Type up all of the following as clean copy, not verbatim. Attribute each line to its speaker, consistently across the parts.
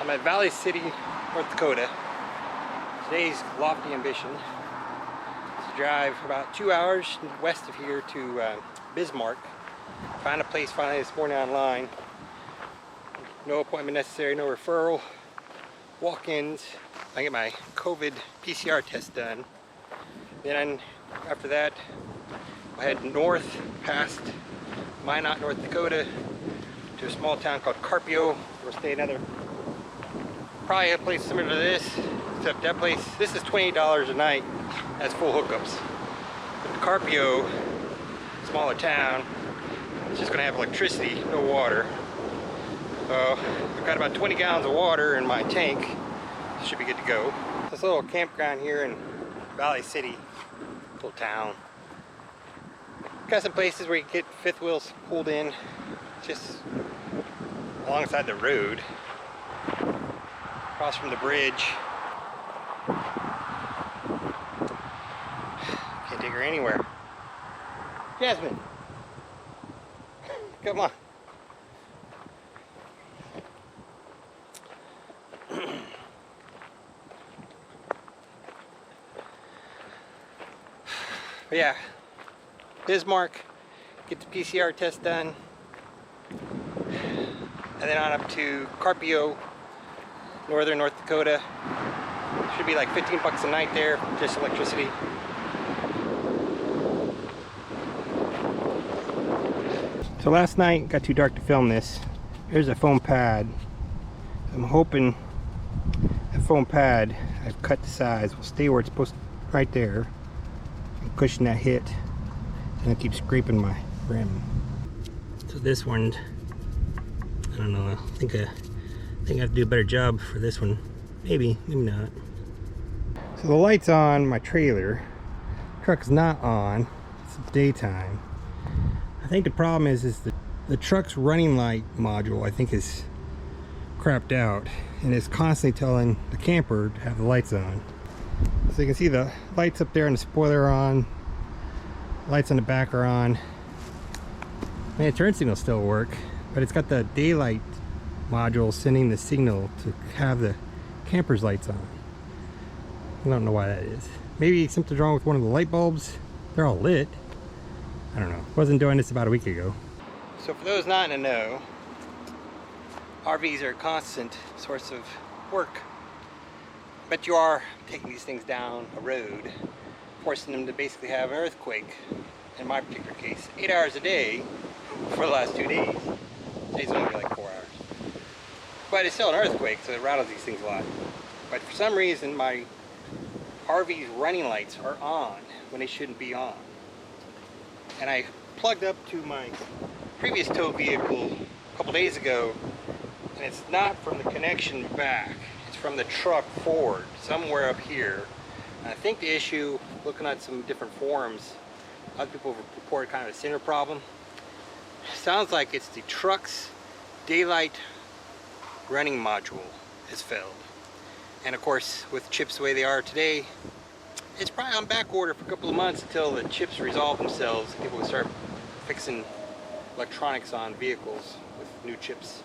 Speaker 1: I'm at Valley City, North Dakota. Today's lofty ambition is to drive about 2 hours west of here to Bismarck. Found a place finally this morning online. No appointment necessary, no referral. Walk-ins. I get my Covid PCR test done. Then after that, I head north past Minot, North Dakota, to a small town called Carpio. We'll stay another, probably a place similar to this, except that place, this is $28 a night. That's full hookups. But the Carpio, smaller town, it's just gonna have electricity, no water. So I've got about 20 gallons of water in my tank. Should be good to go. This little campground here in Valley City, little town. Got some places where you can get fifth wheels pulled in, just alongside the road, across from the bridge. Can't take her anywhere. Jasmine, come on. But yeah, Bismarck, get the PCR test done, and then on up to Carpio, northern North Dakota. Should be like 15 bucks a night there, just electricity. So last night, got too dark to film this. Here's a foam pad. I'm hoping that foam pad, I've cut the size, will stay where it's supposed to, right there, and cushion that hit. And I keep scraping my rim. So this one, I don't know, I think I have to do a better job for this one. Maybe not. So the light's on my trailer. Truck's not on. It's daytime. I think the problem is the truck's running light module, I think, is crapped out and is constantly telling the camper to have the lights on. So you can see the lights up there and the spoiler on. Lights on the back are on. Man, the turn signal still work, but it's got the daylight module sending the signal to have the camper's lights on. I don't know why that is. Maybe something's wrong with one of the light bulbs. They're all lit. I don't know. Wasn't doing this about a week ago. So for those not in the know, RVs are a constant source of work. But you are taking these things down a road, forcing them to basically have an earthquake. In my particular case, 8 hours a day for the last 2 days. Today's only like 4 hours. But it's still an earthquake, so it rattles these things a lot. But for some reason, my RV's running lights are on when they shouldn't be on. And I plugged up to my previous tow vehicle a couple days ago, and it's not from the connection back. It's from the truck forward, somewhere up here. And I think the issue, looking at some different forums, other people have reported kind of a similar problem. Sounds like it's the truck's daylight running module has failed. And of course, with chips the way they are today, it's probably on back order for a couple of months until the chips resolve themselves and people can start fixing electronics on vehicles with new chips.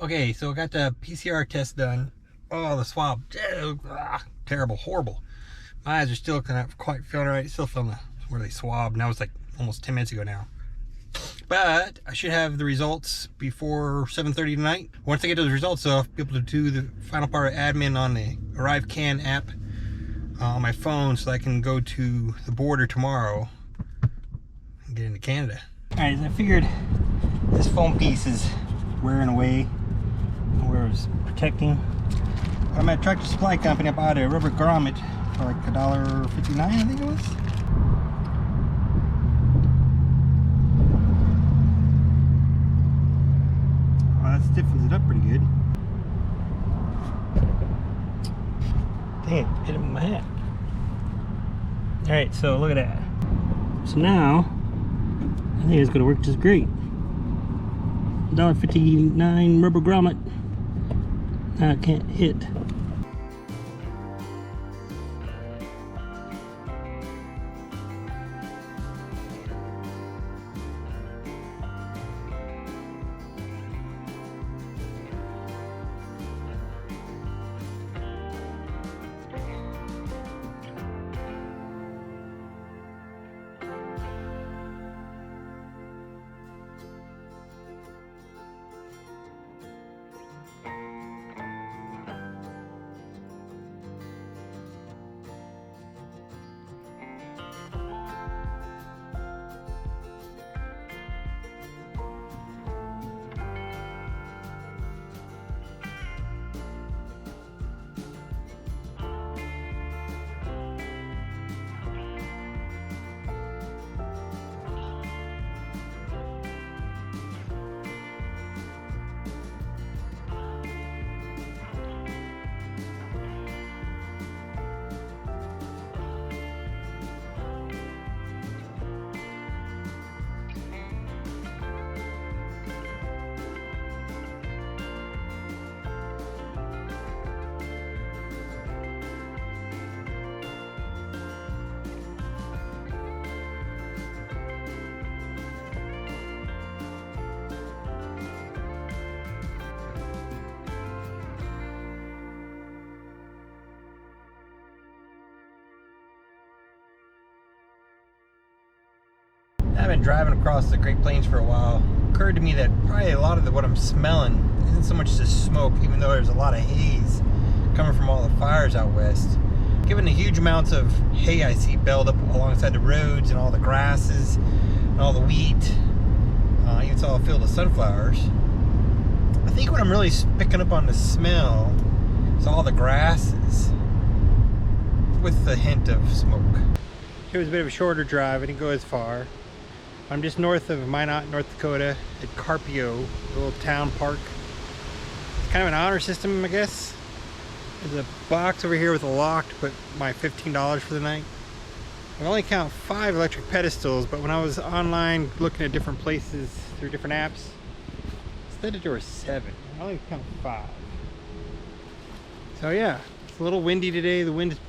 Speaker 1: Okay, so I got the PCR test done. Oh, the swab. Terrible, horrible. My eyes are still kind of quite feeling right. Still feeling where they swabbed. Now it's like almost 10 minutes ago now. But I should have the results before 7:30 tonight. Once I get those results, I'll be able to do the final part of admin on the ArriveCan app on my phone, so I can go to the border tomorrow and get into Canada. Alright, I figured this foam piece is wearing away where it was protecting. I'm at Tractor Supply Company. I bought a rubber grommet for like $1.59, I think it was. Well, that stiffens it up pretty good. Dang it, hit it with my hat. Alright, so look at that. So now, I think it's going to work just great. $1.59 rubber grommet. Now it can't hit. I've been driving across the Great Plains for a while. It occurred to me that probably a lot of what I'm smelling isn't so much just smoke, even though there's a lot of haze coming from all the fires out west. Given the huge amounts of hay I see baled up alongside the roads and all the grasses and all the wheat, even saw a field of sunflowers, I think what I'm really picking up on the smell is all the grasses with the hint of smoke. It was a bit of a shorter drive. I didn't go as far. I'm just north of Minot, North Dakota, at Carpio, a little town park. It's kind of an honor system, I guess. There's a box over here with a lock to put my $15 for the night. I only count 5 electric pedestals, but when I was online looking at different places through different apps, it said that there were 7. I only count 5. So yeah, it's a little windy today. The wind,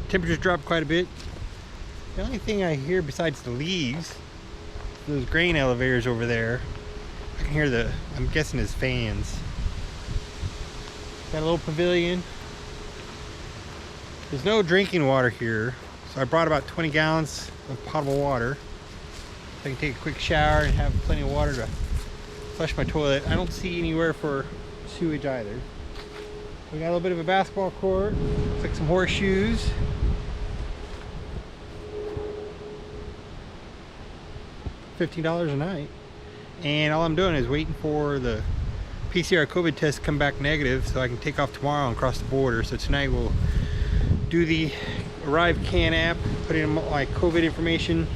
Speaker 1: temperatures dropped quite a bit. The only thing I hear besides the leaves, those grain elevators over there, I can hear I'm guessing it's fans. Got a little pavilion. There's no drinking water here, so I brought about 20 gallons of potable water. So I can take a quick shower and have plenty of water to flush my toilet. I don't see anywhere for sewage either. We got a little bit of a basketball court, looks like some horseshoes. $15 a night, and all I'm doing is waiting for the PCR COVID test to come back negative so I can take off tomorrow and cross the border. So tonight we'll do the ArriveCan app, put in my COVID information,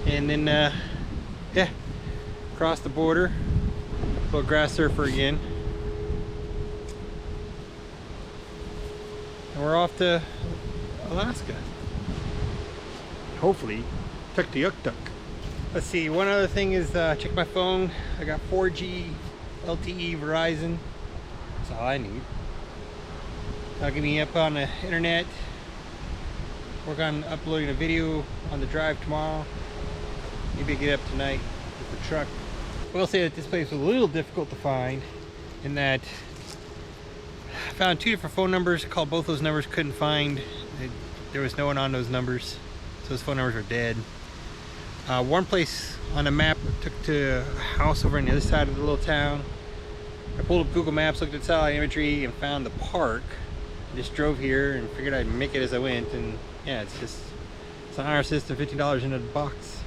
Speaker 1: and then yeah, cross the border, little grass surfer again, and we're off to Alaska. Hopefully, tuk-tuk. Let's see, one other thing is check my phone. I got 4G LTE Verizon. That's all I need. That'll get me up on the internet. Work on uploading a video on the drive tomorrow. Maybe I get up tonight with the truck. I will say that this place was a little difficult to find in that I found 2 different phone numbers, called both those numbers, couldn't find. There was no one on those numbers, so those phone numbers were dead. One place on the map took to a house over on the other side of the little town. I pulled up Google Maps, looked at satellite imagery, and found the park. I just drove here and figured I'd make it as I went, and yeah, it's an IR system, $50 in a box.